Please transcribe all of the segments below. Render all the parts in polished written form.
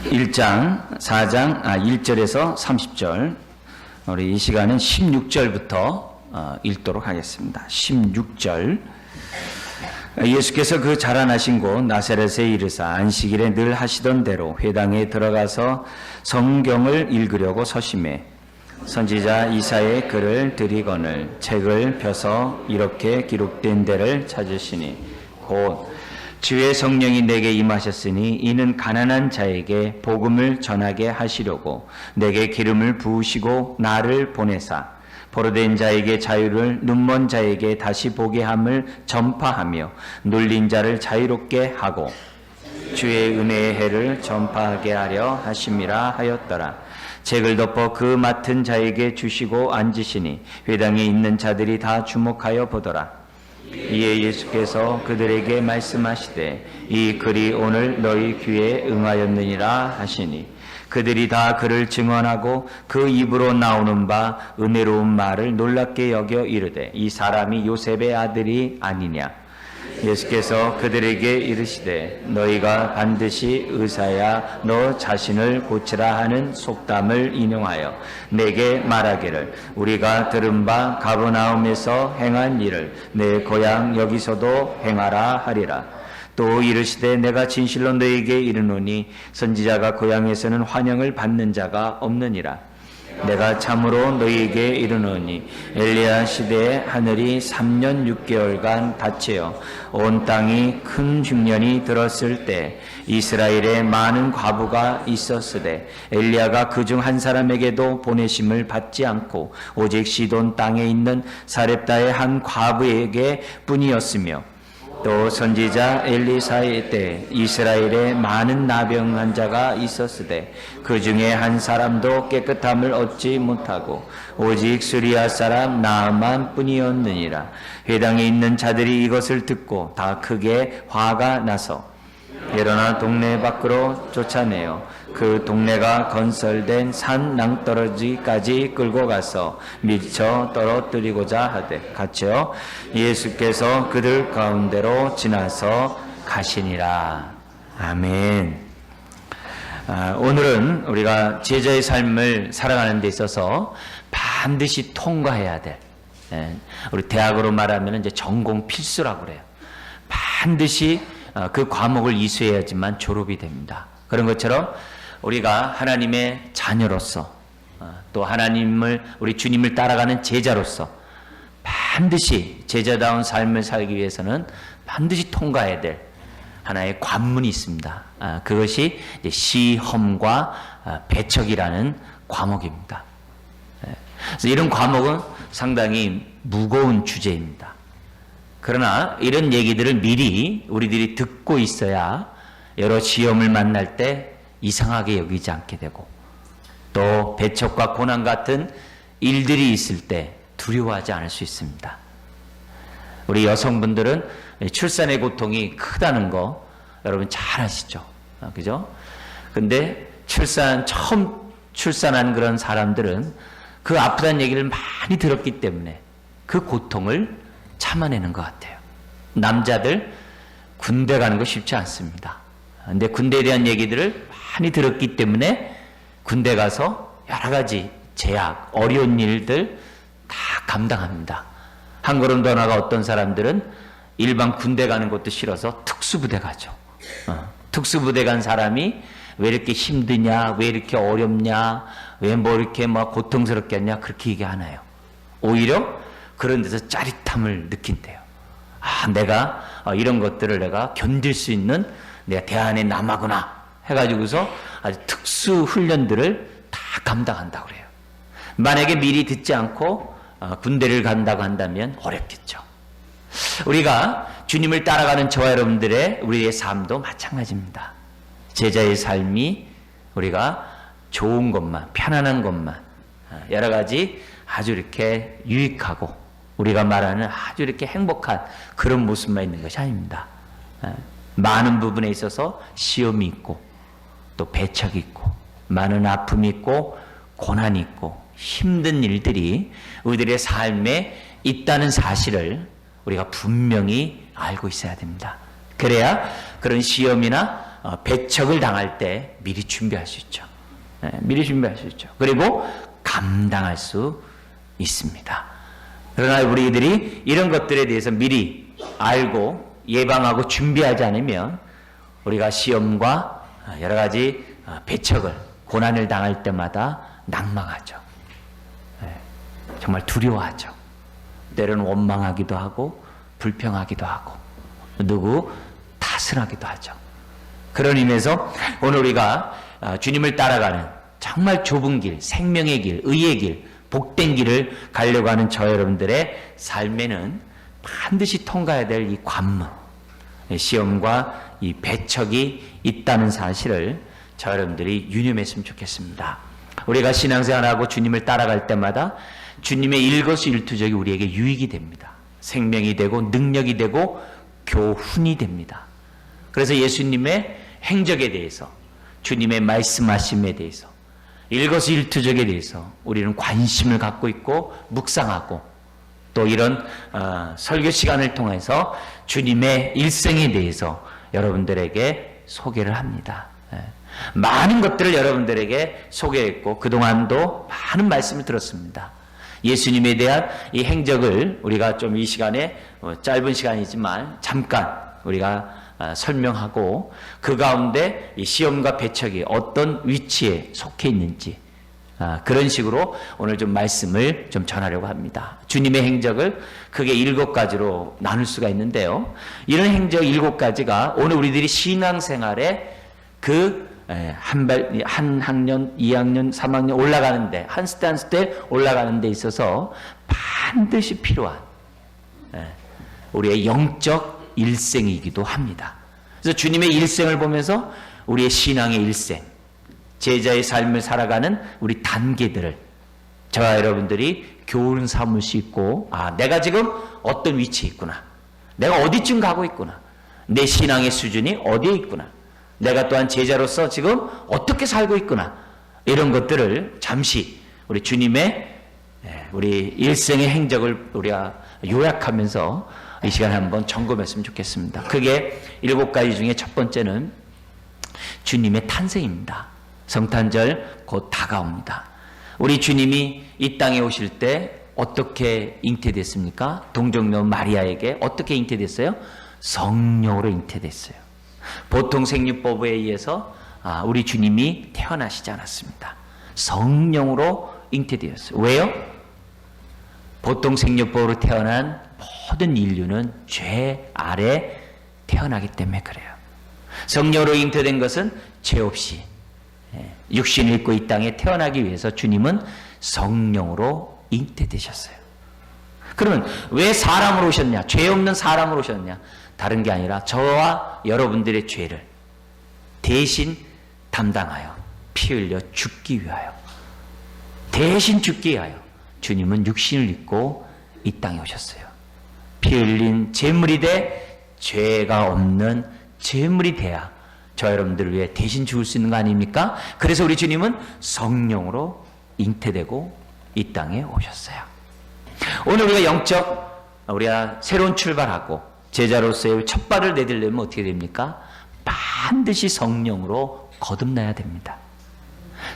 1장, 4장, 1절에서 30절, 우리 이 시간은 16절부터 읽도록 하겠습니다. 16절. 예수께서 그 자라나신 곳 나사렛에 이르사 안식일에 늘 하시던 대로 회당에 들어가서 성경을 읽으려고 서심해 선지자 이사야의 글을 들이거늘 책을 펴서 이렇게 기록된 데를 찾으시니 곧 주의 성령이 내게 임하셨으니 이는 가난한 자에게 복음을 전하게 하시려고 내게 기름을 부으시고 나를 보내사 포로된 자에게 자유를 눈먼 자에게 다시 보게 함을 전파하며 눌린 자를 자유롭게 하고 주의 은혜의 해를 전파하게 하려 하심이라 하였더라. 책을 덮어 그 맡은 자에게 주시고 앉으시니 회당에 있는 자들이 다 주목하여 보더라. 이에 예수께서 그들에게 말씀하시되 이 글이 오늘 너희 귀에 응하였느니라 하시니 그들이 다 그를 증언하고 그 입으로 나오는 바 은혜로운 말을 놀랍게 여겨 이르되 이 사람이 요셉의 아들이 아니냐. 예수께서 그들에게 이르시되 너희가 반드시 의사야 너 자신을 고치라 하는 속담을 인용하여 내게 말하기를 우리가 들은 바 가버나움에서 행한 일을 내 고향 여기서도 행하라 하리라. 또 이르시되 내가 진실로 너희에게 이르노니 선지자가 고향에서는 환영을 받는 자가 없느니라. 내가 참으로 너희에게 이르노니 엘리야 시대에 하늘이 3년 6개월간 닫히어 온 땅이 큰 흉년이 들었을 때 이스라엘에 많은 과부가 있었으되 엘리야가 그중 한 사람에게도 보내심을 받지 않고 오직 시돈 땅에 있는 사렙다의 한 과부에게 뿐이었으며 또 선지자 엘리사의 때 이스라엘에 많은 나병 환자가 있었으되 그 중에 한 사람도 깨끗함을 얻지 못하고 오직 수리아 사람 나아만 뿐이었느니라. 회당에 있는 자들이 이것을 듣고 다 크게 화가 나서 일어나 동네 밖으로 쫓아내어 그 동네가 건설된 산 낭떠러지까지 끌고 가서 미쳐 떨어뜨리고자 하되 같이요 예수께서 그들 가운데로 지나서 가시니라. 아멘. 오늘은 우리가 제자의 삶을 살아가는 데 있어서 반드시 통과해야 될, 우리 대학으로 말하면 이제 전공 필수라고 그래요. 반드시 그 과목을 이수해야지만 졸업이 됩니다. 그런 것처럼 우리가 하나님의 자녀로서 또 하나님을 우리 주님을 따라가는 제자로서 반드시 제자다운 삶을 살기 위해서는 반드시 통과해야 될 하나의 관문이 있습니다. 그것이 이제 시험과 배척이라는 과목입니다. 그래서 이런 과목은 상당히 무거운 주제입니다. 그러나 이런 얘기들을 미리 우리들이 듣고 있어야 여러 시험을 만날 때 이상하게 여기지 않게 되고 또 배척과 고난 같은 일들이 있을 때 두려워하지 않을 수 있습니다. 우리 여성분들은 출산의 고통이 크다는 거 여러분 잘 아시죠? 그죠? 근데 처음 출산한 그런 사람들은 그 아프다는 얘기를 많이 들었기 때문에 그 고통을 참아내는 것 같아요. 남자들 군대 가는 거 쉽지 않습니다. 근데 군대에 대한 얘기들을 많이 들었기 때문에 군대 가서 여러 가지 제약, 어려운 일들 다 감당합니다. 한 걸음 더 나가 어떤 사람들은 일반 군대 가는 것도 싫어서 특수부대 가죠. 특수부대 간 사람이 왜 이렇게 힘드냐, 왜 이렇게 어렵냐, 왜 뭐 이렇게 막 고통스럽게 하냐 그렇게 얘기하나요. 오히려 그런 데서 짜릿함을 느낀대요. 내가 이런 것들을 내가 견딜 수 있는 내가 대안에 남아구나 해가지고서 아주 특수 훈련들을 다 감당한다고 그래요. 만약에 미리 듣지 않고 군대를 간다고 한다면 어렵겠죠. 우리가 주님을 따라가는 저와 여러분들의 우리의 삶도 마찬가지입니다. 제자의 삶이 우리가 좋은 것만, 편안한 것만, 여러 가지 아주 이렇게 유익하고 우리가 말하는 아주 이렇게 행복한 그런 모습만 있는 것이 아닙니다. 많은 부분에 있어서 시험이 있고 또 배척이 있고 많은 아픔이 있고 고난이 있고 힘든 일들이 우리들의 삶에 있다는 사실을 우리가 분명히 알고 있어야 됩니다. 그래야 그런 시험이나 배척을 당할 때 미리 준비할 수 있죠. 미리 준비할 수 있죠. 그리고 감당할 수 있습니다. 그러나 우리들이 이런 것들에 대해서 미리 알고 예방하고 준비하지 않으면 우리가 시험과 여러 가지 배척을, 고난을 당할 때마다 낙망하죠. 정말 두려워하죠. 때로는 원망하기도 하고 불평하기도 하고 누구 탓을 하기도 하죠. 그런 의미에서 오늘 우리가 주님을 따라가는 정말 좁은 길, 생명의 길, 의의 길, 복된 길을 가려고 하는 저 여러분들의 삶에는 반드시 통과해야 될 이 관문, 시험과 이 배척이 있다는 사실을 저 여러분들이 유념했으면 좋겠습니다. 우리가 신앙생활하고 주님을 따라갈 때마다 주님의 일거수일투족이 우리에게 유익이 됩니다. 생명이 되고 능력이 되고 교훈이 됩니다. 그래서 예수님의 행적에 대해서, 주님의 말씀하심에 대해서, 일거수일투족에 대해서 우리는 관심을 갖고 있고 묵상하고 또 이런 설교 시간을 통해서 주님의 일생에 대해서 여러분들에게 소개를 합니다. 많은 것들을 여러분들에게 소개했고 그동안도 많은 말씀을 들었습니다. 예수님에 대한 이 행적을 우리가 좀 이 시간에 짧은 시간이지만 잠깐 우리가 설명하고 그 가운데 이 시험과 배척이 어떤 위치에 속해 있는지 그런 식으로 오늘 좀 말씀을 좀 전하려고 합니다. 주님의 행적을 크게 7가지로 나눌 수가 있는데요. 이런 행적 7가지가 오늘 우리들이 신앙생활에 한 학년, 2학년, 3학년 올라가는데 한 스테 한 스테 올라가는 데 있어서 반드시 필요한 우리의 영적 일생이기도 합니다. 그래서 주님의 일생을 보면서 우리의 신앙의 일생, 제자의 삶을 살아가는 우리 단계들을 저와 여러분들이 교훈 삼을 수 있고 내가 지금 어떤 위치에 있구나, 내가 어디쯤 가고 있구나, 내 신앙의 수준이 어디에 있구나, 내가 또한 제자로서 지금 어떻게 살고 있구나, 이런 것들을 잠시 우리 주님의 우리 일생의 행적을 우리가 요약하면서 이 시간에 한번 점검했으면 좋겠습니다. 그게 7가지 중에 첫 번째는 주님의 탄생입니다. 성탄절 곧 다가옵니다. 우리 주님이 이 땅에 오실 때 어떻게 잉태됐습니까? 동정녀 마리아에게 어떻게 잉태됐어요? 성령으로 잉태됐어요. 보통 생육법에 의해서 우리 주님이 태어나시지 않았습니다. 성령으로 잉태되었어요. 왜요? 보통 생육법으로 태어난 모든 인류는 죄 아래 태어나기 때문에 그래요. 성령으로 잉태된 것은 죄 없이 육신을 입고 이 땅에 태어나기 위해서 주님은 성령으로 잉태되셨어요. 그러면 왜 사람으로 오셨냐? 죄 없는 사람으로 오셨냐? 다른 게 아니라 저와 여러분들의 죄를 대신 담당하여 피 흘려 죽기 위하여, 대신 죽기 위하여 주님은 육신을 입고 이 땅에 오셨어요. 피 흘린 제물이 돼 죄가 없는 제물이 돼야 저 여러분들을 위해 대신 죽을 수 있는 거 아닙니까? 그래서 우리 주님은 성령으로 잉태되고 이 땅에 오셨어요. 오늘 우리가 새로운 출발하고 제자로서의 첫 발을 내디려면 어떻게 됩니까? 반드시 성령으로 거듭나야 됩니다.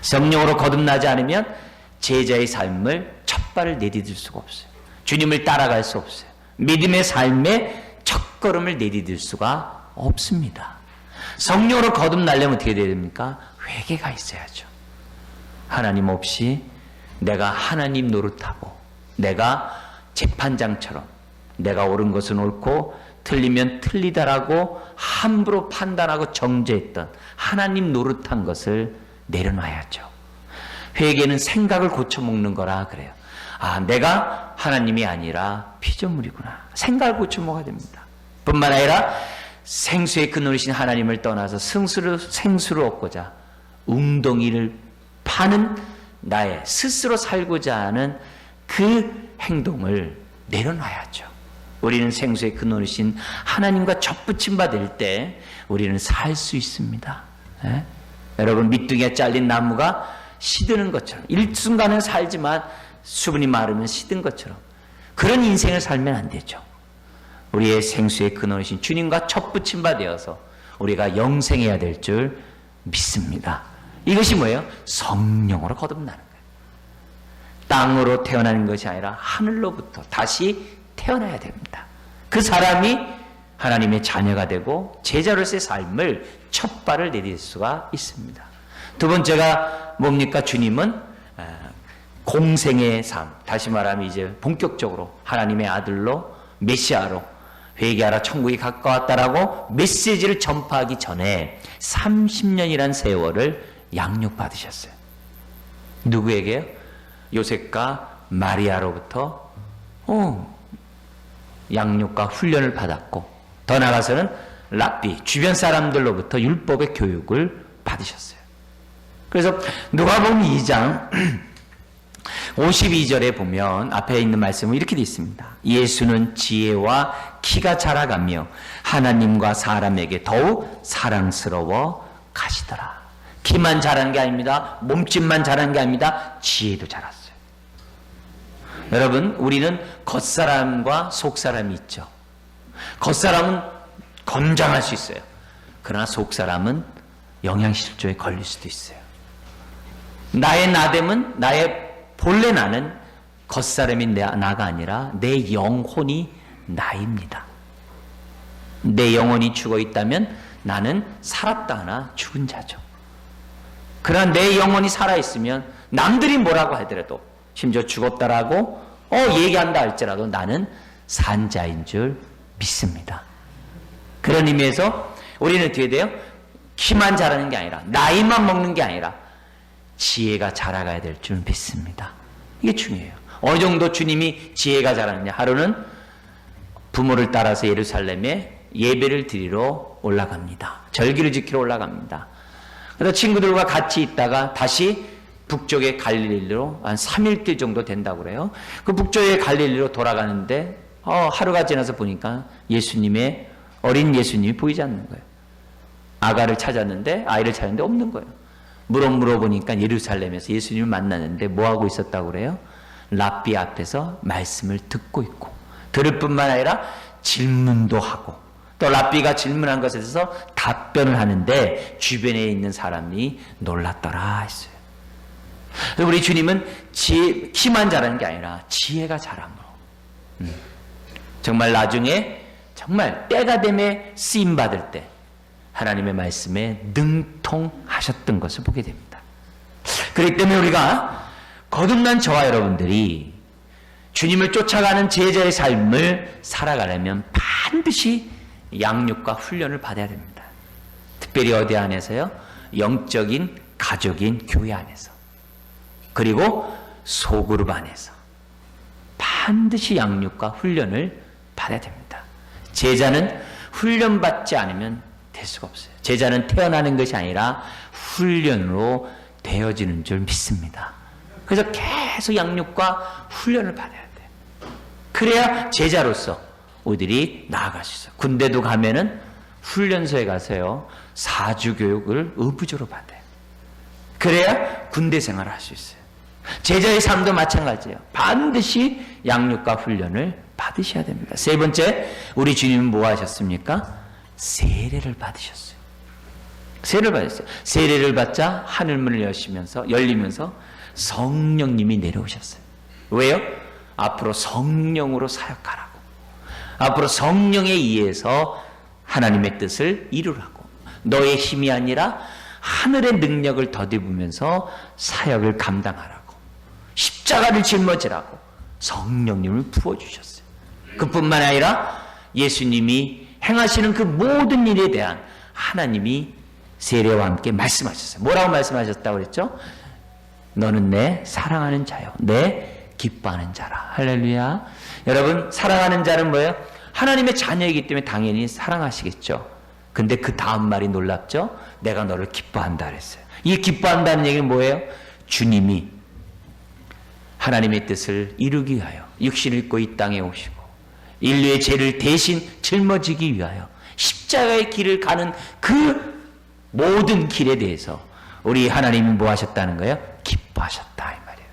성령으로 거듭나지 않으면 제자의 삶을 첫 발을 내디딜 수가 없어요. 주님을 따라갈 수 없어요. 믿음의 삶의 첫걸음을 내디딜 수가 없습니다. 성령으로 거듭나려면 어떻게 돼야 됩니까? 회개가 있어야죠. 하나님 없이 내가 하나님 노릇하고 내가 재판장처럼 내가 옳은 것은 옳고 틀리면 틀리다라고 함부로 판단하고 정죄했던 하나님 노릇한 것을 내려놔야죠. 회개는 생각을 고쳐먹는 거라 그래요. 내가 하나님이 아니라 피조물이구나. 생각을 고쳐먹어야 됩니다. 뿐만 아니라 생수의 근원이신 하나님을 떠나서 생수를 얻고자 웅덩이를 파는 나의 스스로 살고자 하는 그 행동을 내려놔야죠. 우리는 생수의 근원이신 하나님과 접붙임 받을 때 우리는 살 수 있습니다. 여러분, 밑둥이에 잘린 나무가 시드는 것처럼 일순간은 살지만 수분이 마르면 시든 것처럼 그런 인생을 살면 안 되죠. 우리의 생수의 근원이신 주님과 첫 붙임 바 되어서 우리가 영생해야 될 줄 믿습니다. 이것이 뭐예요? 성령으로 거듭나는 거예요. 땅으로 태어나는 것이 아니라 하늘로부터 다시 태어나야 됩니다. 그 사람이 하나님의 자녀가 되고 제자로서의 삶을 첫 발을 내딜 수가 있습니다. 두 번째가 뭡니까? 주님은 공생의 삶, 다시 말하면 이제 본격적으로 하나님의 아들로 메시아로 회개하라 천국이 가까웠다라고 메시지를 전파하기 전에 30년이란 세월을 양육받으셨어요. 누구에게요? 요셉과 마리아로부터 양육과 훈련을 받았고, 더 나아가서는 랍비 주변 사람들로부터 율법의 교육을 받으셨어요. 그래서 누가복음 2장 52절에 보면 앞에 있는 말씀은 이렇게 되어 있습니다. 예수는 지혜와 키가 자라가며 하나님과 사람에게 더욱 사랑스러워 가시더라. 키만 자란 게 아닙니다. 몸집만 자란 게 아닙니다. 지혜도 자랐어요. 여러분, 우리는 겉사람과 속사람이 있죠. 겉사람은 건장할 수 있어요. 그러나 속사람은 영양실조에 걸릴 수도 있어요. 나의 나됨은, 나의 본래 나는 겉사람이 나가 아니라 내 영혼이 나입니다. 내 영혼이 죽어 있다면 나는 살았다 하나 죽은 자죠. 그러나 내 영혼이 살아있으면 남들이 뭐라고 하더라도, 심지어 죽었다라고 얘기한다 할지라도 나는 산 자인 줄 믿습니다. 그런 의미에서 우리는 어떻게 돼요? 키만 자라는 게 아니라, 나이만 먹는 게 아니라 지혜가 자라가야 될 줄 믿습니다. 이게 중요해요. 어느 정도 주님이 지혜가 자라느냐. 하루는 부모를 따라서 예루살렘에 예배를 드리러 올라갑니다. 절기를 지키러 올라갑니다. 그래서 친구들과 같이 있다가 다시 북쪽의 갈릴리로 한 3일길 정도 된다고 그래요. 그 북쪽의 갈릴리로 돌아가는데 하루가 지나서 보니까 예수님의 어린 예수님이 보이지 않는 거예요. 아가를 찾았는데, 아이를 찾았는데 없는 거예요. 물어보니까 예루살렘에서 예수님을 만났는데 뭐하고 있었다고 그래요? 랍비 앞에서 말씀을 듣고 있고, 들을 뿐만 아니라 질문도 하고, 또 랍비가 질문한 것에 대해서 답변을 하는데 주변에 있는 사람이 놀랐더라 했어요. 우리 주님은 키만 자라는 게 아니라 지혜가 자람으로 정말 나중에 정말 때가 되매 쓰임받을 때 하나님의 말씀에 능통하셨던 것을 보게 됩니다. 그렇기 때문에 우리가 거듭난 저와 여러분들이 주님을 쫓아가는 제자의 삶을 살아가려면 반드시 양육과 훈련을 받아야 됩니다. 특별히 어디 안에서요? 영적인 가족인 교회 안에서, 그리고 소그룹 안에서 반드시 양육과 훈련을 받아야 됩니다. 제자는 훈련받지 않으면 될 수가 없어요. 제자는 태어나는 것이 아니라 훈련으로 되어지는 줄 믿습니다. 그래서 계속 양육과 훈련을 받아야 돼요. 그래야 제자로서 우리들이 나아갈 수 있어요. 군대도 가면은 훈련소에 가서요, 사주교육을 의무적으로 받아요. 그래야 군대 생활을 할 수 있어요. 제자의 삶도 마찬가지예요. 반드시 양육과 훈련을 받으셔야 됩니다. 세 번째, 우리 주님은 뭐 하셨습니까? 세례를 받으셨어요. 세례를 받았어요. 세례를 받자 하늘문을 열리면서 성령님이 내려오셨어요. 왜요? 앞으로 성령으로 사역하라고. 앞으로 성령에 의해서 하나님의 뜻을 이루라고. 너의 힘이 아니라 하늘의 능력을 덧입으면서 사역을 감당하라고. 십자가를 짊어지라고 성령님을 부어주셨어요. 그뿐만 아니라 예수님이 행하시는 그 모든 일에 대한 하나님이 세례와 함께 말씀하셨어요. 뭐라고 말씀하셨다고 그랬죠? 너는 내 사랑하는 자요, 내 기뻐하는 자라. 할렐루야. 여러분, 사랑하는 자는 뭐예요? 하나님의 자녀이기 때문에 당연히 사랑하시겠죠. 근데 그 다음 말이 놀랍죠? 내가 너를 기뻐한다 그랬어요. 이 기뻐한다는 얘기는 뭐예요? 주님이 하나님의 뜻을 이루기 위하여 육신을 입고 이 땅에 오시고 인류의 죄를 대신 짊어지기 위하여 십자가의 길을 가는 그 모든 길에 대해서 우리 하나님이 뭐 하셨다는 거예요? 기뻐하셨다 이 말이에요.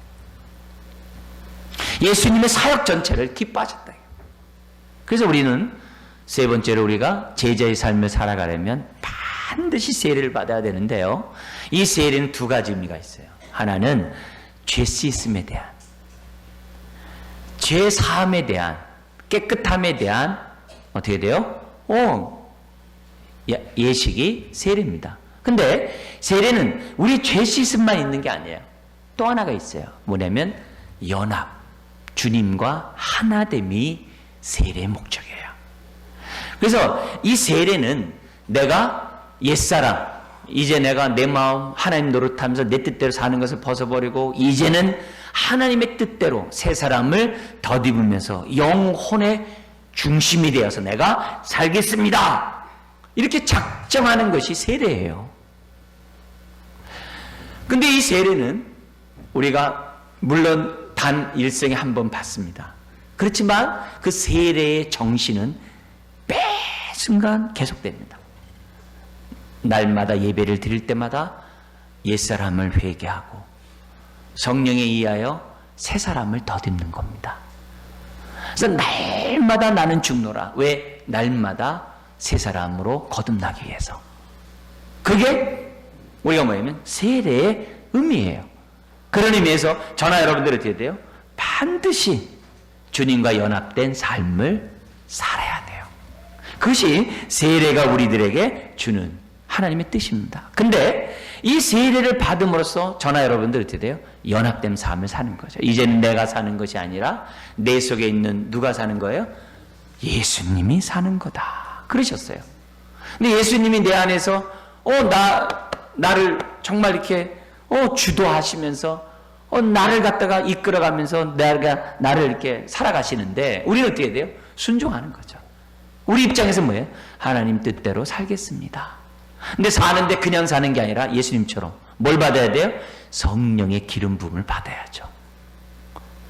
예수님의 사역 전체를 기뻐하셨다. 그래서 우리는 세 번째로 우리가 제자의 삶을 살아가려면 반드시 세례를 받아야 되는데요. 이 세례는 두 가지 의미가 있어요. 하나는 죄 씻음에 대한, 죄 사함에 대한, 깨끗함에 대한 어떻게 돼요? 예식이 세례입니다. 근데 세례는 우리 죄 씻음만 있는 게 아니에요. 또 하나가 있어요. 뭐냐면 연합, 주님과 하나됨이 세례의 목적이에요. 그래서 이 세례는 내가 옛사람, 이제 내가 내 마음 하나님 노릇하면서 내 뜻대로 사는 것을 벗어버리고 이제는 하나님의 뜻대로 새 사람을 덧입으면서 영혼의 중심이 되어서 내가 살겠습니다. 이렇게 작정하는 것이 세례예요. 근데 이 세례는 우리가 물론 단 일생에 한 번 받습니다. 그렇지만 그 세례의 정신은 매 순간 계속됩니다. 날마다 예배를 드릴 때마다 옛사람을 회개하고 성령에 의하여 새 사람을 덧입는 겁니다. 그래서 날마다 나는 죽노라. 왜? 날마다 새 사람으로 거듭나기 위해서. 그게 우리가 뭐냐면 세례의 의미예요. 그런 의미에서 저나 여러분들이 어떻게 돼요? 반드시 주님과 연합된 삶을 살아야 돼요. 그것이 세례가 우리들에게 주는 하나님의 뜻입니다. 근데 이 세례를 받음으로써 저나 여러분들 어떻게 돼요? 연합된 삶을 사는 거죠. 이제는 내가 사는 것이 아니라 내 속에 있는 누가 사는 거예요? 예수님이 사는 거다. 그러셨어요. 근데 예수님이 내 안에서 나를 정말 이렇게 주도하시면서 나를 갖다가 이끌어가면서 나를 이렇게 살아가시는데 우리는 어떻게 돼요? 순종하는 거죠. 우리 입장에서 뭐예요? 하나님 뜻대로 살겠습니다. 근데 사는데 그냥 사는 게 아니라 예수님처럼 뭘 받아야 돼요? 성령의 기름 부음을 받아야죠.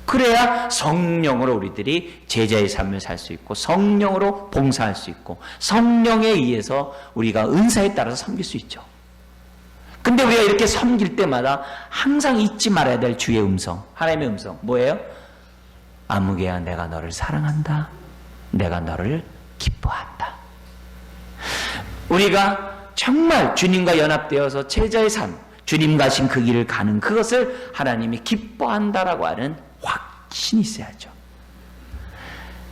그래야 성령으로 우리들이 제자의 삶을 살 수 있고 성령으로 봉사할 수 있고 성령에 의해서 우리가 은사에 따라서 섬길 수 있죠. 근데 우리가 이렇게 섬길 때마다 항상 잊지 말아야 될 주의 음성, 하나님의 음성 뭐예요? 아무개야 내가 너를 사랑한다. 내가 너를 기뻐한다. 우리가 정말 주님과 연합되어서 제자의 삶, 주님 가신 그 길을 가는 그것을 하나님이 기뻐한다라고 하는 확신이 있어야죠.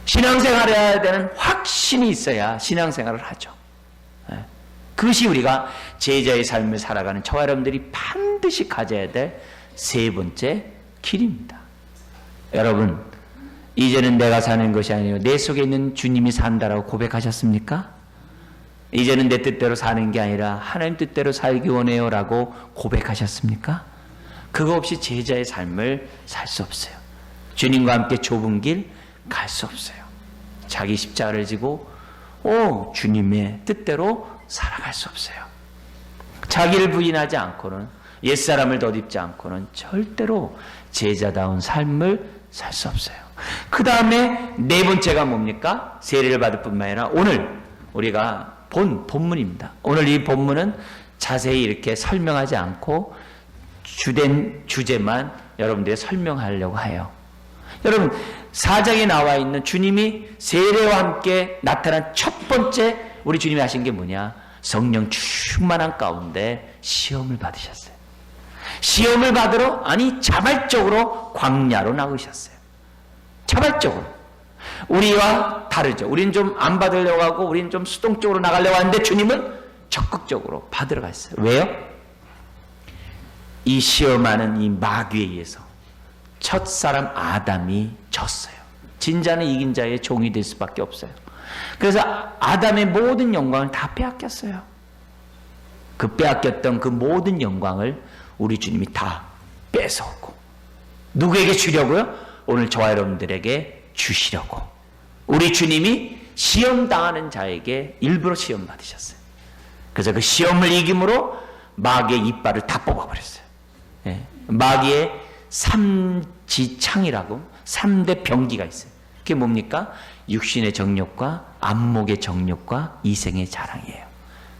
신앙생활을 해야 되는 확신이 있어야 신앙생활을 하죠. 그것이 우리가 제자의 삶을 살아가는 저와 여러분들이 반드시 가져야 될 세 번째 길입니다. 여러분, 이제는 내가 사는 것이 아니라 내 속에 있는 주님이 산다라고 고백하셨습니까? 이제는 내 뜻대로 사는 게 아니라 하나님 뜻대로 살기 원해요 라고 고백하셨습니까? 그거 없이 제자의 삶을 살 수 없어요. 주님과 함께 좁은 길 갈 수 없어요. 자기 십자가를 지고 주님의 뜻대로 살아갈 수 없어요. 자기를 부인하지 않고는 옛사람을 덧입지 않고는 절대로 제자다운 삶을 살 수 없어요. 그 다음에 네 번째가 뭡니까? 세례를 받을 뿐만 아니라 오늘 우리가 본문입니다. 오늘 이 본문은 자세히 이렇게 설명하지 않고 주된 주제만 여러분들이 설명하려고 해요. 여러분 4장에 나와 있는 주님이 세례와 함께 나타난 첫 번째 우리 주님이 하신 게 뭐냐? 성령 충만한 가운데 시험을 받으셨어요. 시험을 받으러 자발적으로 광야로 나오셨어요. 자발적으로. 우리와 다르죠. 우리는 좀 안 받으려고 하고 우리는 좀 수동적으로 나가려고 하는데 주님은 적극적으로 받으러 갔어요. 왜요? 이 시험하는 이 마귀에 의해서 첫사람 아담이 졌어요. 진자는 이긴 자의 종이 될 수밖에 없어요. 그래서 아담의 모든 영광을 다 빼앗겼어요. 그 빼앗겼던 그 모든 영광을 우리 주님이 다 뺏어오고 누구에게 주려고요? 오늘 저와 여러분들에게 주시려고 우리 주님이 시험당하는 자에게 일부러 시험 받으셨어요. 그래서 그 시험을 이김으로 마귀의 이빨을 다 뽑아버렸어요. 마귀의 삼지창이라고 3대 병기가 있어요. 그게 뭡니까? 육신의 정욕과 안목의 정욕과 이생의 자랑이에요.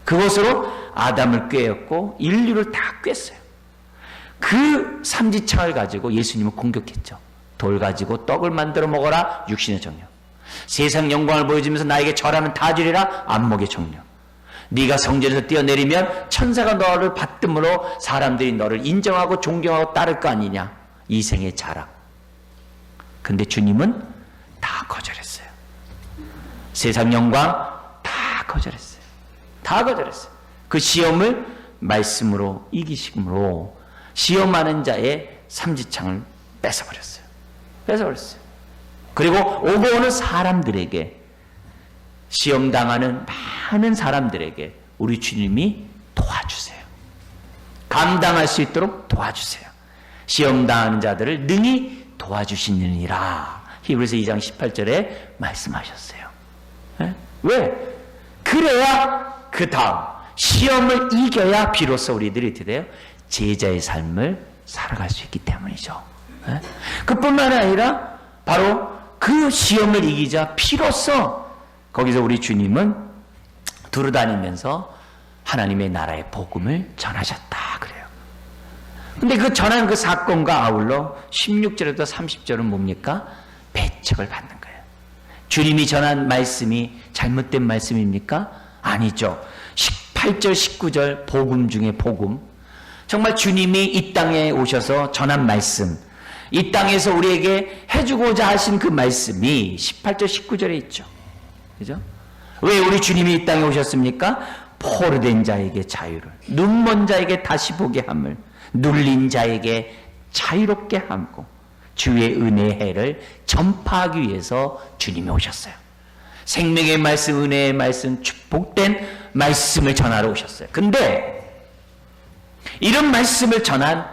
그것으로 아담을 꾀었고 인류를 다 꾀었어요. 그 삼지창을 가지고 예수님을 공격했죠. 돌 가지고 떡을 만들어 먹어라. 육신의 정욕. 세상 영광을 보여주면서 나에게 절하면 다 주리라. 안목의 정령. 네가 성전에서 뛰어내리면 천사가 너를 받듬으로 사람들이 너를 인정하고 존경하고 따를 거 아니냐. 이 생의 자랑. 근데 주님은 다 거절했어요. 세상 영광 다 거절했어요. 다 거절했어요. 그 시험을 말씀으로 이기심으로 시험하는 자의 삼지창을 뺏어버렸어요. 뺏어버렸어요. 그리고 오고 오는 사람들에게, 시험당하는 많은 사람들에게 우리 주님이 도와주세요. 감당할 수 있도록 도와주세요. 시험당하는 자들을 능히 도와주시느니라. 히브리서 2장 18절에 말씀하셨어요. 네? 왜? 그래야 그 다음 시험을 이겨야 비로소 우리들이 어떻게 돼요? 제자의 삶을 살아갈 수 있기 때문이죠. 네? 그뿐만 아니라 바로 그 시험을 이기자 비로소 거기서 우리 주님은 두루다니면서 하나님의 나라의 복음을 전하셨다 그래요. 근데 그 전한 그 사건과 아울러 16절부터 30절은 뭡니까? 배척을 받는 거예요. 주님이 전한 말씀이 잘못된 말씀입니까? 아니죠. 18절 19절 복음 중에 복음, 정말 주님이 이 땅에 오셔서 전한 말씀, 이 땅에서 우리에게 해주고자 하신 그 말씀이 18절 19절에 있죠. 그죠? 왜 우리 주님이 이 땅에 오셨습니까? 포로된 자에게 자유를, 눈먼 자에게 다시 보게 함을, 눌린 자에게 자유롭게 하고 주의 은혜의 해를 전파하기 위해서 주님이 오셨어요. 생명의 말씀, 은혜의 말씀, 축복된 말씀을 전하러 오셨어요. 근데 이런 말씀을 전한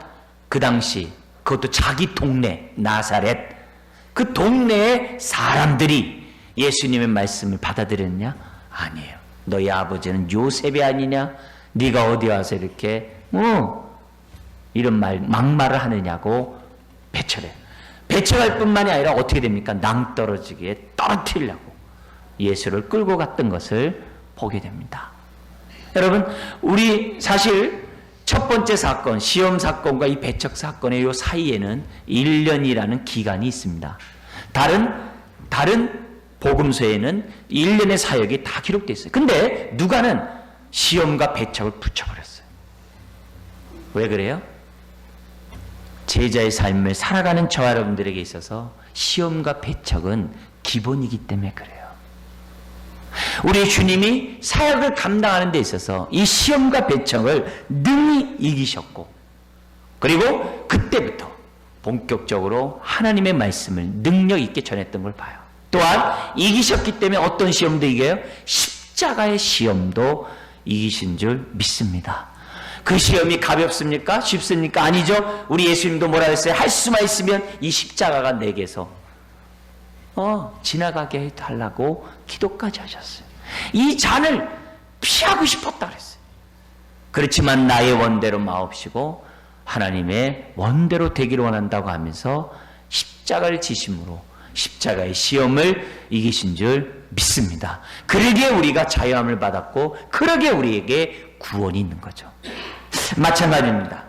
그 당시, 그것도 자기 동네 나사렛, 그 동네의 사람들이 예수님의 말씀을 받아들였냐? 아니에요. 너희 아버지는 요셉이 아니냐? 네가 어디 와서 이렇게 이런 막말을 하느냐고 배척해요. 배척할 뿐만이 아니라 어떻게 됩니까? 낭떠러지게 떨어뜨리려고 예수를 끌고 갔던 것을 보게 됩니다. 여러분, 우리 사실 첫 번째 사건, 시험 사건과 이 배척 사건의 요 사이에는 1년이라는 기간이 있습니다. 다른 복음서에는 1년의 사역이 다 기록되어 있어요. 근데 누가는 시험과 배척을 붙여버렸어요. 왜 그래요? 제자의 삶을 살아가는 저와 여러분들에게 있어서 시험과 배척은 기본이기 때문에 그래요. 우리 주님이 사역을 감당하는 데 있어서 이 시험과 배척을 능히 이기셨고, 그리고 그때부터 본격적으로 하나님의 말씀을 능력 있게 전했던 걸 봐요. 또한 이기셨기 때문에 어떤 시험도 이겨요? 십자가의 시험도 이기신 줄 믿습니다. 그 시험이 가볍습니까? 쉽습니까? 아니죠. 우리 예수님도 뭐라 했어요? 할 수만 있으면 이 십자가가 내게서 지나가게 해달라고 기도까지 하셨어요. 이 잔을 피하고 싶었다 그랬어요. 그렇지만 나의 원대로 마옵시고 하나님의 원대로 되기를 원한다고 하면서 십자가를 지심으로 십자가의 시험을 이기신 줄 믿습니다. 그러기에 우리가 자유함을 받았고, 그러기에 우리에게 구원이 있는 거죠. 마찬가지입니다.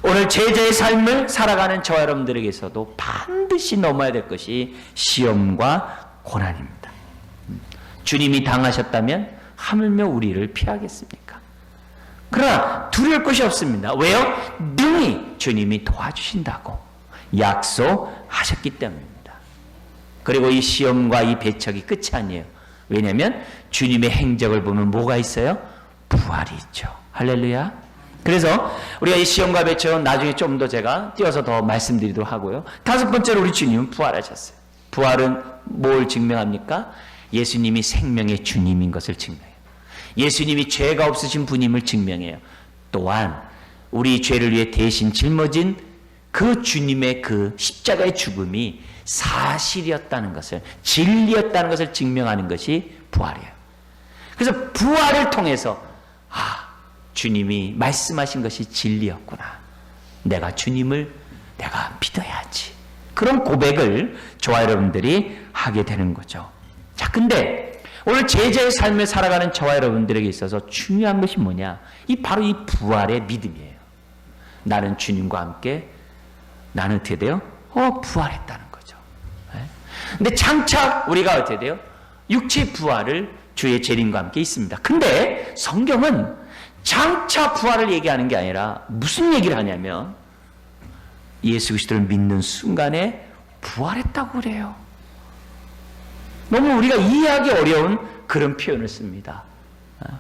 오늘 제자의 삶을 살아가는 저와 여러분들에게서도 반드시 넘어야 될 것이 시험과 고난입니다. 주님이 당하셨다면 하물며 우리를 피하겠습니까? 그러나 두려울 것이 없습니다. 왜요? 능히 주님이 도와주신다고 약속하셨기 때문입니다. 그리고 이 시험과 이 배척이 끝이 아니에요. 왜냐하면 주님의 행적을 보면 뭐가 있어요? 부활이 있죠. 할렐루야. 그래서 우리가 이 시험과 배척은 나중에 좀 더 제가 띄어서 더 말씀드리도록 하고요. 다섯 번째로 우리 주님은 부활하셨어요. 부활은 뭘 증명합니까? 예수님이 생명의 주님인 것을 증명해요. 예수님이 죄가 없으신 분임을 증명해요. 또한 우리 죄를 위해 대신 짊어진 그 주님의 그 십자가의 죽음이 사실이었다는 것을, 진리였다는 것을 증명하는 것이 부활이에요. 그래서 부활을 통해서 주님이 말씀하신 것이 진리였구나. 내가 주님을 내가 믿어야지. 그런 고백을 저와 여러분들이 하게 되는 거죠. 자, 근데 오늘 제자의 삶을 살아가는 저와 여러분들에게 있어서 중요한 것이 뭐냐? 바로 이 부활의 믿음이에요. 나는 주님과 함께, 나는 어떻게 돼요? 부활했다는 거죠. 근데 장차 우리가 어떻게 돼요? 육체 부활을 주의 재림과 함께 있습니다. 근데 성경은 장차 부활을 얘기하는 게 아니라 무슨 얘기를 하냐면 예수 그리스도를 믿는 순간에 부활했다고 그래요. 너무 우리가 이해하기 어려운 그런 표현을 씁니다.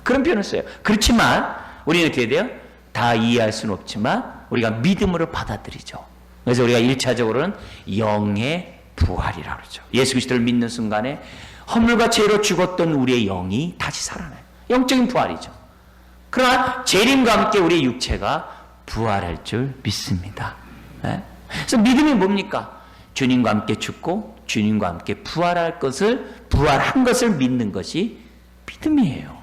그런 표현을 써요. 그렇지만 우리는 어떻게 돼요? 다 이해할 수는 없지만 우리가 믿음으로 받아들이죠. 그래서 우리가 1차적으로는 영의 부활이라고 그러죠. 예수 그리스도를 믿는 순간에 허물과 죄로 죽었던 우리의 영이 다시 살아나요. 영적인 부활이죠. 그러나 재림과 함께 우리의 육체가 부활할 줄 믿습니다. 네? 그래서 믿음이 뭡니까? 주님과 함께 죽고 주님과 함께 부활한 것을 믿는 것이 믿음이에요.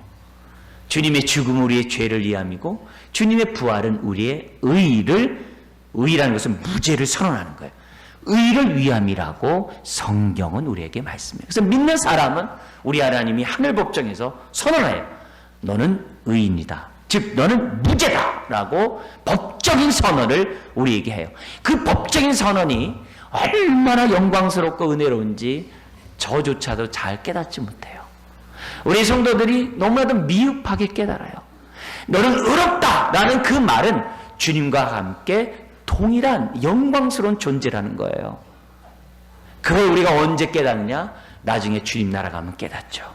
주님의 죽음은 우리의 죄를 위함이고 주님의 부활은 우리의 의라는 것은 무죄를 선언하는 거예요. 의를 위함이라고 성경은 우리에게 말씀해요. 그래서 믿는 사람은 우리 하나님이 하늘 법정에서 선언해요. 너는 의인이다. 즉 너는 무죄다 라고 법적인 선언을 우리에게 해요. 그 법적인 선언이 얼마나 영광스럽고 은혜로운지 저조차도 잘 깨닫지 못해요. 우리 성도들이 너무나도 미흡하게 깨달아요. 너는 의롭다 라는 그 말은 주님과 함께 동일한 영광스러운 존재라는 거예요. 그걸 우리가 언제 깨닫느냐? 나중에 주님 나라 가면 깨닫죠.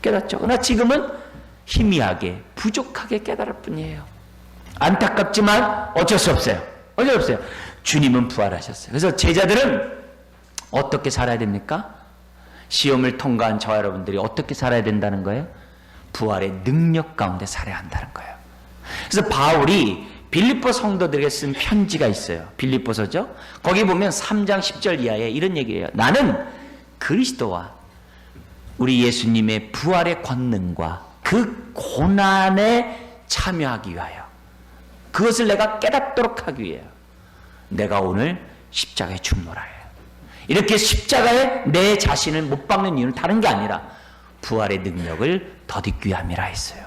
그러나 지금은 희미하게 부족하게 깨달을 뿐이에요. 안타깝지만 어쩔 수 없어요. 주님은 부활하셨어요. 그래서 제자들은 어떻게 살아야 됩니까? 시험을 통과한 저와 여러분들이 어떻게 살아야 된다는 거예요? 부활의 능력 가운데 살아야 한다는 거예요. 그래서 바울이 빌립보 성도들에게 쓴 편지가 있어요. 빌립보서죠. 거기 보면 3장 10절 이하에 이런 얘기예요. 나는 그리스도와 우리 예수님의 부활의 권능과 그 고난에 참여하기 위하여 그것을 내가 깨닫도록 하기 위하여 내가 오늘 십자가에 죽노라 해요. 이렇게 십자가에 내 자신을 못 박는 이유는 다른 게 아니라 부활의 능력을 덧입기 위함이라 했어요.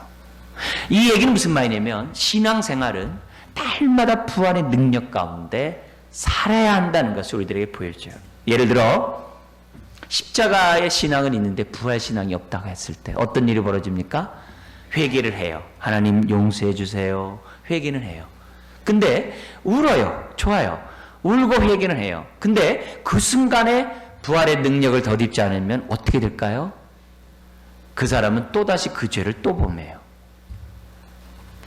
이 얘기는 무슨 말이냐면 신앙생활은 날마다 부활의 능력 가운데 살아야 한다는 것을 우리들에게 보여줘요. 예를 들어 십자가의 신앙은 있는데 부활 신앙이 없다고 했을 때 어떤 일이 벌어집니까? 회개를 해요. 하나님 용서해 주세요. 회개는 해요. 근데 울어요. 좋아요. 울고 회개는 해요. 근데 그 순간에 부활의 능력을 덧입지 않으면 어떻게 될까요? 그 사람은 또다시 그 죄를 또 범해요.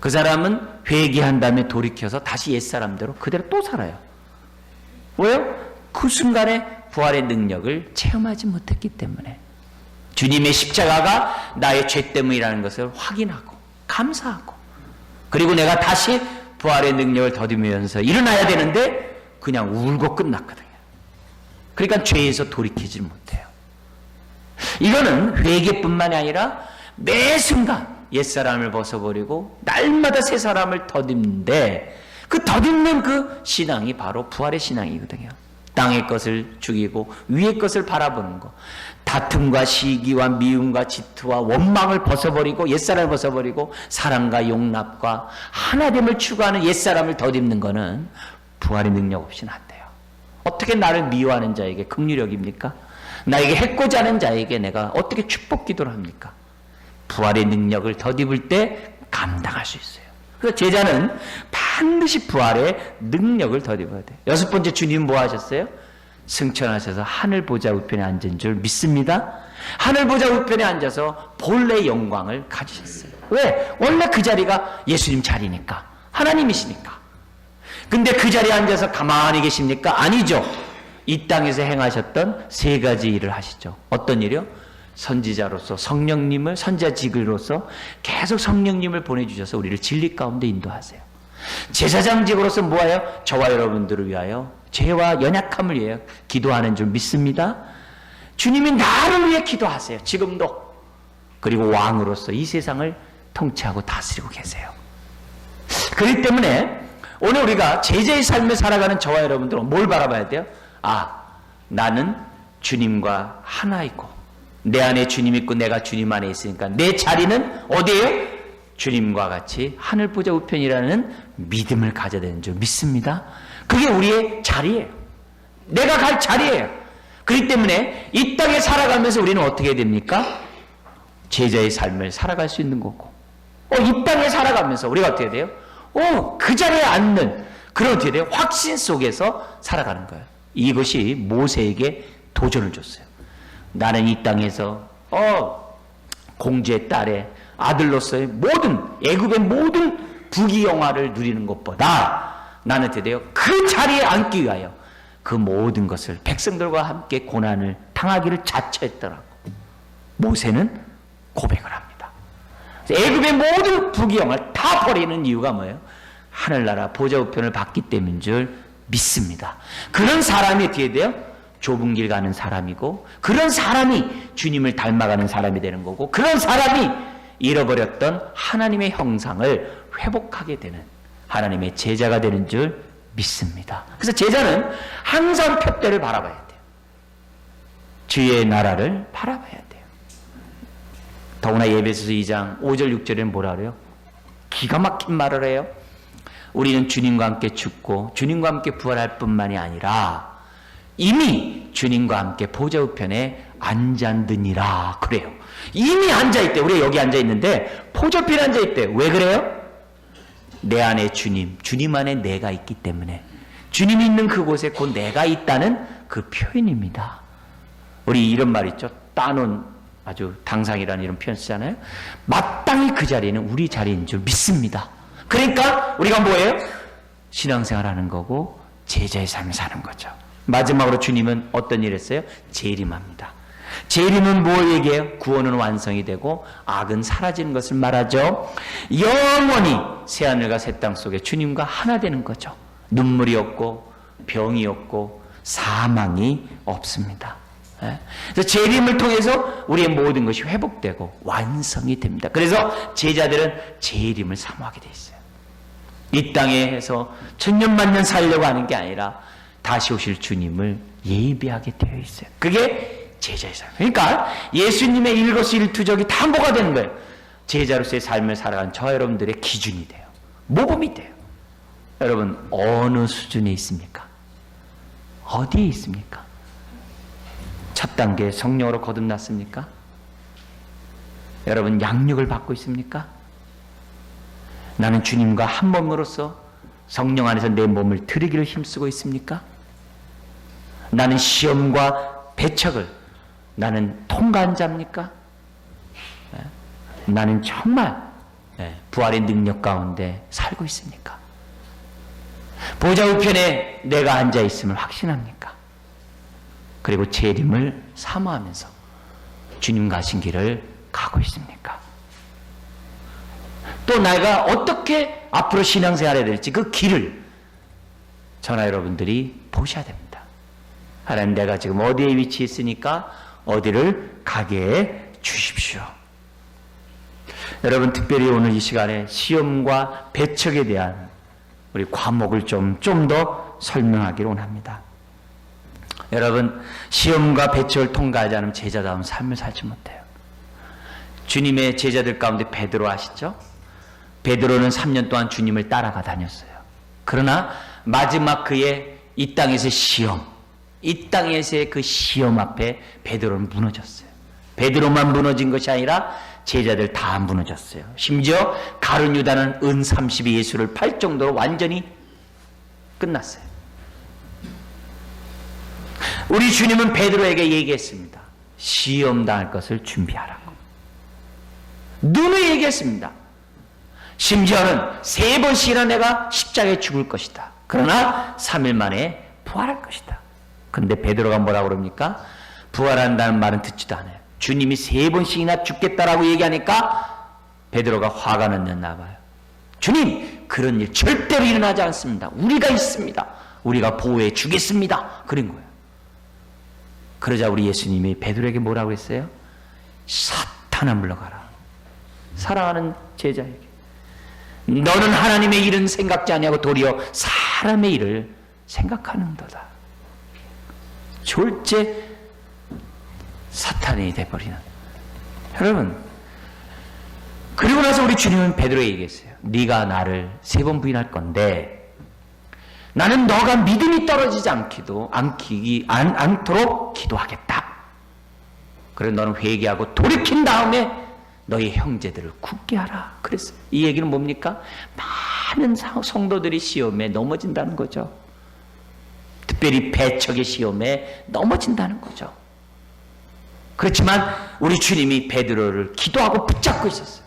그 사람은 회개한 다음에 돌이켜서 다시 옛사람대로 그대로 또 살아요. 왜요? 그 순간에 부활의 능력을 체험하지 못했기 때문에. 주님의 십자가가 나의 죄 때문이라는 것을 확인하고 감사하고 그리고 내가 다시 부활의 능력을 더듬으면서 일어나야 되는데 그냥 울고 끝났거든요. 그러니까 죄에서 돌이키지 못해요. 이거는 회개뿐만이 아니라 매 순간 옛사람을 벗어버리고 날마다 새 사람을 더듬는데 그 더듬는 그 신앙이 바로 부활의 신앙이거든요. 땅의 것을 죽이고 위의 것을 바라보는 것. 다툼과 시기와 미움과 질투와 원망을 벗어버리고 옛사람을 벗어버리고 사랑과 용납과 하나됨을 추구하는 옛사람을 더듬는 것은 부활의 능력 없이는 안 돼요. 어떻게 나를 미워하는 자에게 긍휼력입니까? 나에게 해코지 하는 자에게 내가 어떻게 축복 기도를 합니까? 부활의 능력을 덧입을 때 감당할 수 있어요. 그래서 제자는 반드시 부활의 능력을 덧입어야 돼요. 6번째 주님 뭐 하셨어요? 승천하셔서 하늘 보좌 우편에 앉은 줄 믿습니다. 하늘 보좌 우편에 앉아서 본래의 영광을 가지셨어요. 왜? 원래 그 자리가 예수님 자리니까. 하나님이시니까. 근데 그 자리에 앉아서 가만히 계십니까? 아니죠. 이 땅에서 행하셨던 3가지 일을 하시죠. 어떤 일이요? 선지자로서 성령님을 선지자직으로서 계속 성령님을 보내주셔서 우리를 진리 가운데 인도하세요. 제사장직으로서 뭐예요? 저와 여러분들을 위하여 죄와 연약함을 위하여 기도하는 줄 믿습니다. 주님이 나를 위해 기도하세요. 지금도. 그리고 왕으로서 이 세상을 통치하고 다스리고 계세요. 그렇기 때문에 오늘 우리가 제자의 삶을 살아가는 저와 여러분들은 뭘 바라봐야 돼요? 나는 주님과 하나이고 내 안에 주님 있고 내가 주님 안에 있으니까 내 자리는 어디예요? 주님과 같이 하늘 보좌 우편이라는 믿음을 가져야 되는 줄 믿습니다. 그게 우리의 자리예요. 내가 갈 자리예요. 그렇기 때문에 이 땅에 살아가면서 우리는 어떻게 됩니까? 제자의 삶을 살아갈 수 있는 거고, 이 땅에 살아가면서 우리가 어떻게 돼요? 그 자리에 앉는 그런 어떻게 돼요? 확신 속에서 살아가는 거예요. 이것이 모세에게 도전을 줬어요. 나는 이 땅에서 공주의 딸의 아들로서의 모든 애굽의 모든 부귀영화를 누리는 것보다 나는 어떻게 돼요? 그 자리에 앉기 위하여 그 모든 것을 백성들과 함께 고난을 당하기를 자처했더라고. 모세는 고백을 합니다. 애굽의 모든 부귀영화를 다 버리는 이유가 뭐예요? 하늘나라 보좌 우편을 받기 때문인 줄 믿습니다. 그런 사람이 어떻게 돼요? 좁은 길 가는 사람이고, 그런 사람이 주님을 닮아가는 사람이 되는 거고, 그런 사람이 잃어버렸던 하나님의 형상을 회복하게 되는 하나님의 제자가 되는 줄 믿습니다. 그래서 제자는 항상 푯대를 바라봐야 돼요. 주의 나라를 바라봐야 돼요. 더구나 에베소서 2장 5절 6절에는 뭐라 그래요? 기가 막힌 말을 해요. 우리는 주님과 함께 죽고 주님과 함께 부활할 뿐만이 아니라 이미 주님과 함께 보좌 우편에 앉았느니라 그래요. 이미 앉아있대. 우리 여기 앉아있는데 보좌 우편에 앉아있대. 왜 그래요? 내 안에 주님 안에 내가 있기 때문에, 주님이 있는 그곳에 곧 내가 있다는 그 표현입니다. 우리 이런 말 있죠. 따놓은 아주 당상이라는 이런 표현 쓰잖아요. 마땅히 그 자리는 우리 자리인 줄 믿습니다. 그러니까 우리가 뭐예요? 신앙생활 하는 거고 제자의 삶을 사는 거죠. 마지막으로 주님은 어떤 일을 했어요? 재림합니다. 재림은 뭘 얘기해요? 구원은 완성이 되고 악은 사라지는 것을 말하죠. 영원히 새하늘과 새 땅 속에 주님과 하나 되는 거죠. 눈물이 없고 병이 없고 사망이 없습니다. 그래서 재림을 통해서 우리의 모든 것이 회복되고 완성이 됩니다. 그래서 제자들은 재림을 사모하게 돼 있어요. 이 땅에서 천년만년 살려고 하는 게 아니라 다시 오실 주님을 예비하게 되어 있어요. 그게 제자의 삶. 그러니까 예수님의 일거수일투족이 다 뭐가 되는 거예요? 제자로서의 삶을 살아가는 저 여러분들의 기준이 돼요. 모범이 돼요. 여러분 어느 수준에 있습니까? 어디에 있습니까? 첫 단계 성령으로 거듭났습니까? 여러분 양육을 받고 있습니까? 나는 주님과 한 몸으로서 성령 안에서 내 몸을 드리기를 힘쓰고 있습니까? 나는 시험과 배척을 나는 통과한 자입니까? 나는 정말 부활의 능력 가운데 살고 있습니까? 보좌 우편에 내가 앉아 있음을 확신합니까? 그리고 재림을 사모하면서 주님 가신 길을 가고 있습니까? 또 내가 어떻게 앞으로 신앙생활해야 될지 그 길을 저나 여러분들이 보셔야 됩니다. 하나님 내가 지금 어디에 위치해 있으니까 어디를 가게 해 주십시오. 여러분 특별히 오늘 이 시간에 시험과 배척에 대한 우리 과목을 좀 더 설명하기를 원합니다. 여러분 시험과 배척을 통과하지 않으면 제자다운 삶을 살지 못해요. 주님의 제자들 가운데 베드로 아시죠? 베드로는 3년 동안 주님을 따라가 다녔어요. 그러나 마지막 그의 이 땅에서의 시험, 이 땅에서의 그 시험 앞에 베드로는 무너졌어요. 베드로만 무너진 것이 아니라 제자들 다 무너졌어요. 심지어 가룟 유다는 은 30이 예수를 팔 정도로 완전히 끝났어요. 우리 주님은 베드로에게 얘기했습니다. 시험 당할 것을 준비하라고. 누누이 얘기했습니다. 심지어는 3번씩이나 내가 십자가에 죽을 것이다. 그러나 3일 만에 부활할 것이다. 그런데 베드로가 뭐라고 그럽니까? 부활한다는 말은 듣지도 않아요. 주님이 3번씩이나 죽겠다라고 얘기하니까 베드로가 화가 났나 봐요. 주님, 그런 일 절대로 일어나지 않습니다. 우리가 있습니다. 우리가 보호해 주겠습니다. 그런 거예요. 그러자 우리 예수님이 베드로에게 뭐라고 했어요? 사탄아 물러가라. 사랑하는 제자에게. 너는 하나님의 일은 생각지 아니하고 도리어 사람의 일을 생각하는도다. 졸제 사탄이 돼버리는. 여러분, 그리고 나서 우리 주님은 베드로에게 얘기했어요. 네가 나를 3번 부인할 건데 나는 너가 믿음이 떨어지지 않도록 기도하겠다. 그래 너는 회개하고 돌이킨 다음에 너희 형제들을 굳게 하라. 그랬어요. 이 얘기는 뭡니까? 많은 성도들이 시험에 넘어진다는 거죠. 특별히 배척의 시험에 넘어진다는 거죠. 그렇지만 우리 주님이 베드로를 기도하고 붙잡고 있었어요.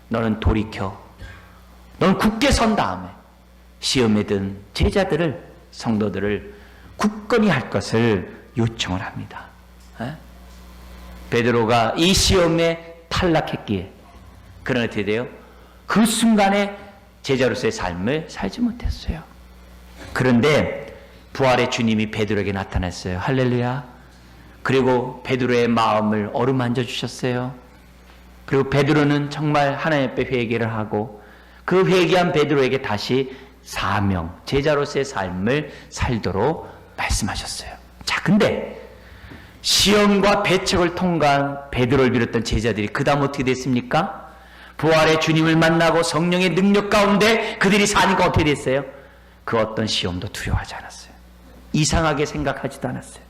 너는 돌이켜. 너는 굳게 선 다음에 시험에 든 제자들을, 성도들을 굳건히 할 것을 요청을 합니다. 베드로가 이 시험에 탈락했기에 그는 어떻게 돼요? 그 순간에 제자로서의 삶을 살지 못했어요. 그런데 부활의 주님이 베드로에게 나타났어요. 할렐루야. 그리고 베드로의 마음을 어루만져 주셨어요. 그리고 베드로는 정말 하나님 앞에 회개를 하고 그 회개한 베드로에게 다시 사명, 제자로서의 삶을 살도록 말씀하셨어요. 자, 근데 시험과 배척을 통과한 베드로를 비롯한 제자들이 그 다음 어떻게 됐습니까? 부활의 주님을 만나고 성령의 능력 가운데 그들이 사니까 어떻게 됐어요? 그 어떤 시험도 두려워하지 않았어요. 이상하게 생각하지도 않았어요.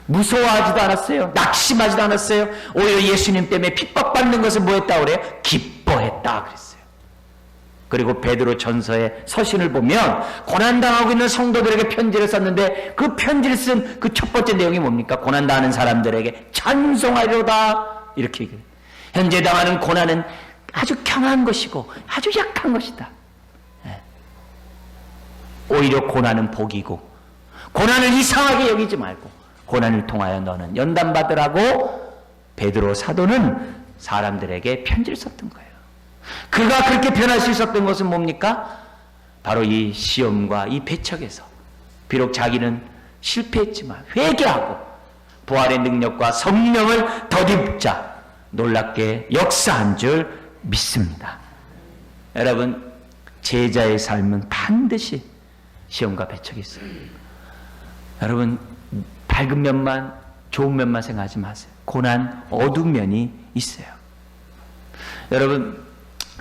무서워하지도 않았어요. 낙심하지도 않았어요. 오히려 예수님 때문에 핍박받는 것을 뭐 했다고 그래요? 기뻐했다 그랬어요. 그리고 베드로 전서의 서신을 보면 고난당하고 있는 성도들에게 편지를 썼는데 그 편지를 쓴 그 첫 번째 내용이 뭡니까? 고난당하는 사람들에게 찬송하리로다 이렇게 얘기해요. 현재 당하는 고난은 아주 경한 것이고 아주 약한 것이다. 오히려 고난은 복이고 고난을 이상하게 여기지 말고 고난을 통하여 너는 연단받으라고 베드로 사도는 사람들에게 편지를 썼던 거예요. 그가 그렇게 변할 수 있었던 것은 뭡니까? 바로 이 시험과 이 배척에서 비록 자기는 실패했지만 회개하고 부활의 능력과 성령을 덧입자 놀랍게 역사한 줄 믿습니다. 여러분, 제자의 삶은 반드시 시험과 배척이 있어요. 여러분, 밝은 면만, 좋은 면만 생각하지 마세요. 고난, 어두운 면이 있어요. 여러분,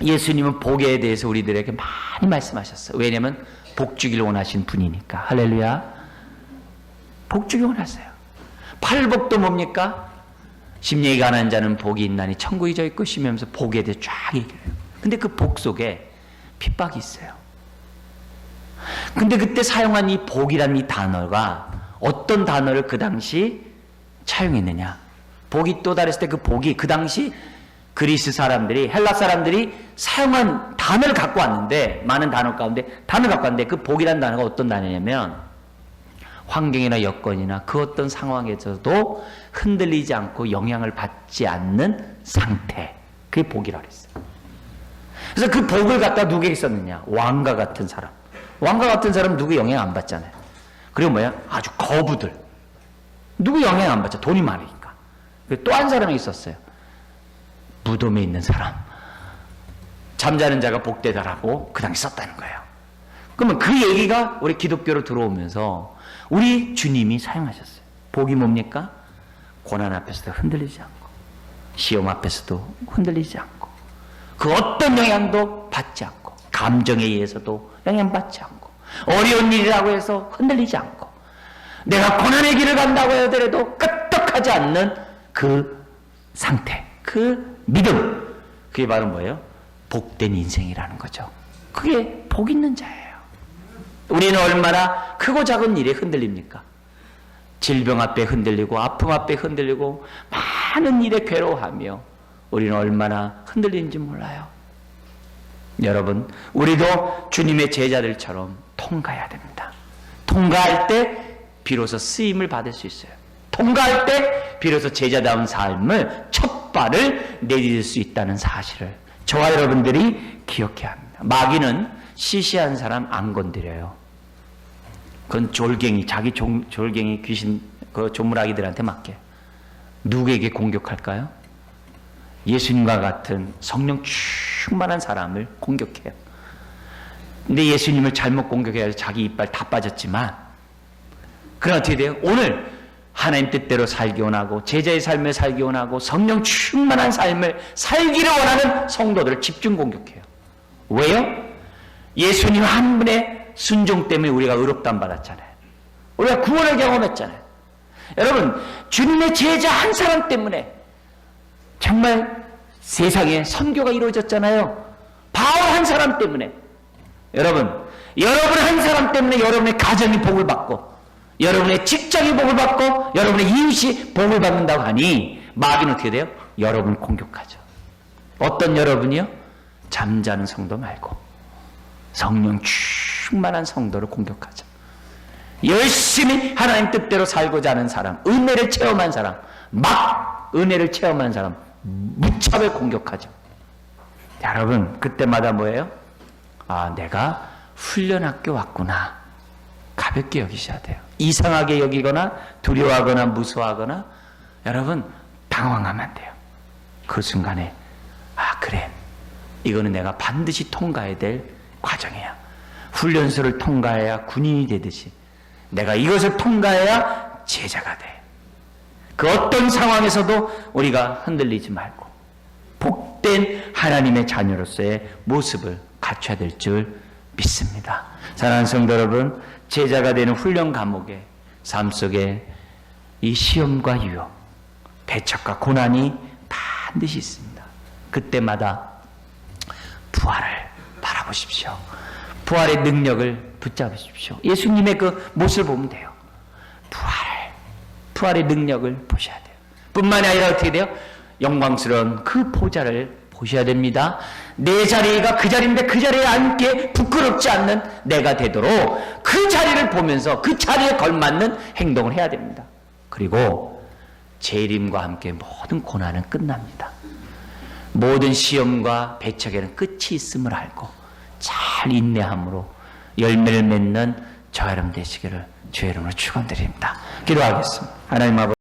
예수님은 복에 대해서 우리들에게 많이 말씀하셨어요. 왜냐하면 복 주기를 원하신 분이니까. 할렐루야. 복 주기 원하세요. 팔복도 뭡니까? 심령이 가난한 자는 복이 있나니 천국이 저희 것이면서 복에 대해 쫙 얘기해요. 근데 그 복 속에 핍박이 있어요. 근데 그때 사용한 이 복이라는 이 단어가 어떤 단어를 그 당시 차용했느냐? 복이 또 다르실 때 그 복이 그 당시 그리스 사람들이, 헬라 사람들이 사용한 단어를 갖고 왔는데, 많은 단어 가운데 단어를 갖고 왔는데 그 복이라는 단어가 어떤 단어냐면 환경이나 여건이나 그 어떤 상황에서도 흔들리지 않고 영향을 받지 않는 상태, 그게 복이라고 했어요. 그래서 그 복을 갖다 누구에게 썼느냐? 왕과 같은 사람. 왕과 같은 사람은 누구 영향 안 받잖아요. 그리고 뭐야? 아주 거부들. 누구 영향 안 받죠? 돈이 많으니까. 또 한 사람이 있었어요. 무덤에 있는 사람. 잠자는 자가 복되다라고 그 당시 썼다는 거예요. 그러면 그 얘기가 우리 기독교로 들어오면서 우리 주님이 사용하셨어요. 복이 뭡니까? 고난 앞에서도 흔들리지 않고 시험 앞에서도 흔들리지 않고 그 어떤 영향도 받지 않고 감정에 의해서도 영향받지 않고 어려운 일이라고 해서 흔들리지 않고 내가 고난의 길을 간다고 하더라도 끄떡하지 않는 그 상태, 그 믿음, 그게 바로 뭐예요? 복된 인생이라는 거죠. 그게 복 있는 자예요. 우리는 얼마나 크고 작은 일에 흔들립니까? 질병 앞에 흔들리고 아픔 앞에 흔들리고 많은 일에 괴로워하며 우리는 얼마나 흔들리는지 몰라요. 여러분, 우리도 주님의 제자들처럼 통과해야 됩니다. 통과할 때 비로소 쓰임을 받을 수 있어요. 통과할 때 비로소 제자다운 삶을 첫 발을 내디딜 수 있다는 사실을 저와 여러분들이 기억해야 합니다. 마귀는 시시한 사람 안 건드려요. 그건 졸갱이, 자기 졸갱이 귀신, 그 조물아기들한테 맡겨요. 누구에게 공격할까요? 예수님과 같은 성령 충만한 사람을 공격해요. 근데 예수님을 잘못 공격해서 자기 이빨 다 빠졌지만, 그럼 어떻게 돼요? 오늘 하나님 뜻대로 살기 원하고 제자의 삶을 살기 원하고 성령 충만한 삶을 살기를 원하는 성도들을 집중 공격해요. 왜요? 예수님 한 분의 순종 때문에 우리가 의롭다함 받았잖아요. 우리가 구원을 경험했잖아요. 여러분, 주님의 제자 한 사람 때문에 정말 세상에 선교가 이루어졌잖아요. 바울 한 사람 때문에. 여러분 한 사람 때문에 여러분의 가정이 복을 받고, 여러분의 직장이 복을 받고, 여러분의 이웃이 복을 받는다고 하니 마귀는 어떻게 돼요? 여러분을 공격하죠. 어떤 여러분이요? 잠자는 성도 말고 성령 충만한 성도를 공격하죠. 열심히 하나님 뜻대로 살고자 하는 사람, 은혜를 체험한 사람, 막 은혜를 체험한 사람 무차별 공격하죠. 여러분 그때마다 뭐예요? 아, 내가 훈련학교 왔구나. 가볍게 여기셔야 돼요. 이상하게 여기거나 두려워하거나 무서워하거나 여러분 당황하면 안 돼요. 그 순간에 아, 그래, 이거는 내가 반드시 통과해야 될 과정이야. 훈련소를 통과해야 군인이 되듯이 내가 이것을 통과해야 제자가 돼. 그 어떤 상황에서도 우리가 흔들리지 말고 복된 하나님의 자녀로서의 모습을 갖춰야 될 줄 믿습니다. 사랑하는 성도 여러분, 제자가 되는 훈련 과목의 삶 속에 이 시험과 유혹, 배척과 고난이 반드시 있습니다. 그때마다 부활을 바라보십시오. 부활의 능력을 붙잡으십시오. 예수님의 그 모습을 보면 돼요. 부활의 능력을 보셔야 돼요. 뿐만이 아니라 어떻게 돼요? 영광스러운 그 보좌를 보셔야 됩니다. 내 자리가 그 자리인데 그 자리에 앉게 부끄럽지 않는 내가 되도록 그 자리를 보면서 그 자리에 걸맞는 행동을 해야 됩니다. 그리고 재림과 함께 모든 고난은 끝납니다. 모든 시험과 배척에는 끝이 있음을 알고 잘 인내함으로 열매를 맺는 저 여러분 되시기를 주의 이름으로 축원드립니다. 기도하겠습니다. 하나님 아버지,